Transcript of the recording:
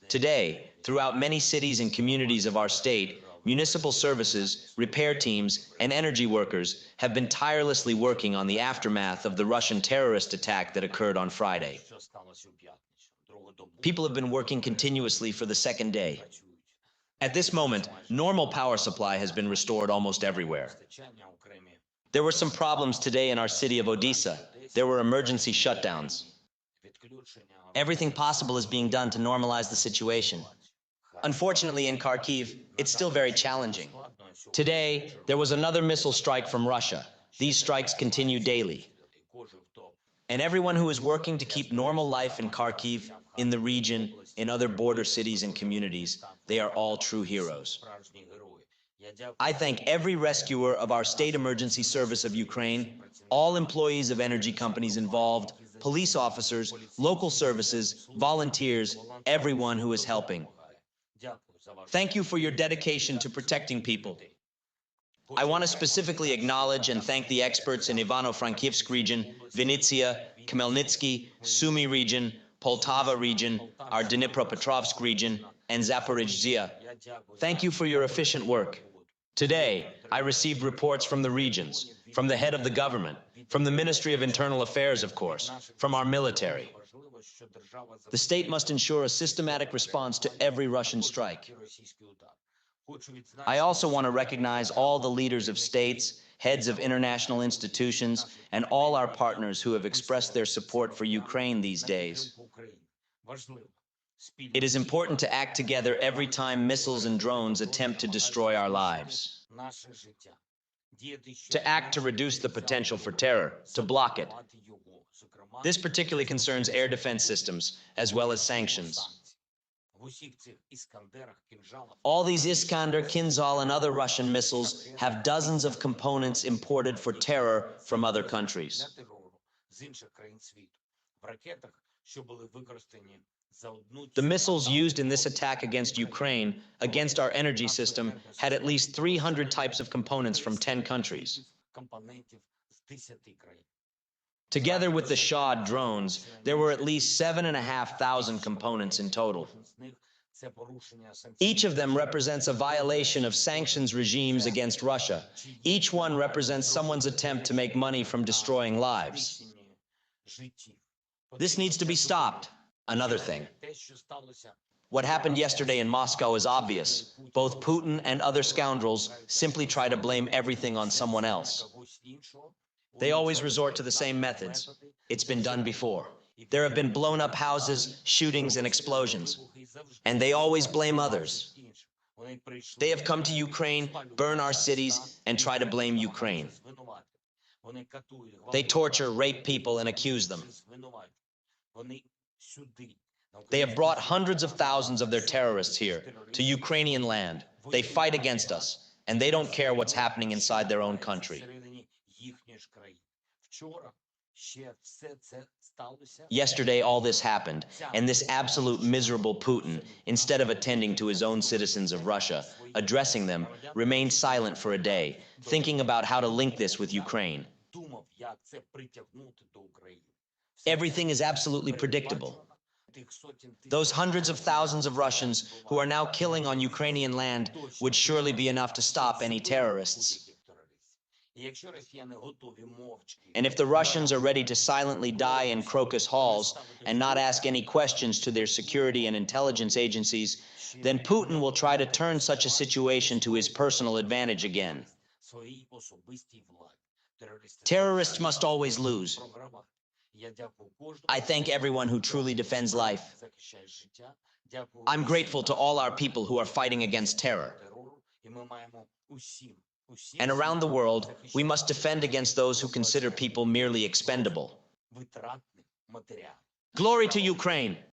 Today, throughout many cities and communities of our state, municipal services, repair teams, and energy workers have been tirelessly working on the aftermath of the Russian terrorist attack that occurred on Friday. People have been working continuously for the second day. At this moment, normal power supply has been restored almost everywhere. There were some problems today in our city of Odessa. There were emergency shutdowns. Everything possible is being done to normalize the situation. Unfortunately, in Kharkiv, it's still very challenging. Today, there was another missile strike from Russia. These strikes continue daily. And everyone who is working to keep normal life in Kharkiv, in the region, in other border cities and communities, they are all true heroes. I thank every rescuer of our State Emergency Service of Ukraine, all employees of energy companies involved, police officers, local services, volunteers, everyone who is helping. Thank you for your dedication to protecting people. I want to specifically acknowledge and thank the experts in Ivano-Frankivsk region, Vinnytsia, Khmelnytsky, Sumy region, Poltava region, our Dnipropetrovsk region, and Zaporizhzhia. Thank you for your efficient work. Today, I received reports from the regions, from the head of the government, from the Ministry of Internal Affairs, of course, from our military. The state must ensure a systematic response to every Russian strike. I also want to recognize all the leaders of states, heads of international institutions, and all our partners who have expressed their support for Ukraine these days. It is important to act together every time missiles and drones attempt to destroy our lives. To act to reduce the potential for terror, to block it. This particularly concerns air defense systems, as well as sanctions. All these Iskander, Kinzhal, and other Russian missiles have dozens of components imported for terror from other countries. The missiles used in this attack against Ukraine, against our energy system, had at least 300 types of components from 10 countries. Together with the Shah drones, there were at least 7,500 components in total. Each of them represents a violation of sanctions regimes against Russia. Each one represents someone's attempt to make money from destroying lives. This needs to be stopped. Another thing. What happened yesterday in Moscow is obvious. Both Putin and other scoundrels simply try to blame everything on someone else. They always resort to the same methods. It's been done before. There have been blown up houses, shootings, and explosions. And they always blame others. They have come to Ukraine, burn our cities, and try to blame Ukraine. They torture, rape people, and accuse them. They have brought hundreds of thousands of their terrorists here, to Ukrainian land. They fight against us, and they don't care what's happening inside their own country. Yesterday, all this happened, and this absolute miserable Putin, instead of attending to his own citizens of Russia, addressing them, remained silent for a day, thinking about how to link this with Ukraine. Everything is absolutely predictable. Those hundreds of thousands of Russians who are now killing on Ukrainian land would surely be enough to stop any terrorists. And if the Russians are ready to silently die in Crocus halls and not ask any questions to their security and intelligence agencies, then Putin will try to turn such a situation to his personal advantage again. Terrorists must always lose. I thank everyone who truly defends life. I'm grateful to all our people who are fighting against terror. And around the world, we must defend against those who consider people merely expendable. Glory to Ukraine!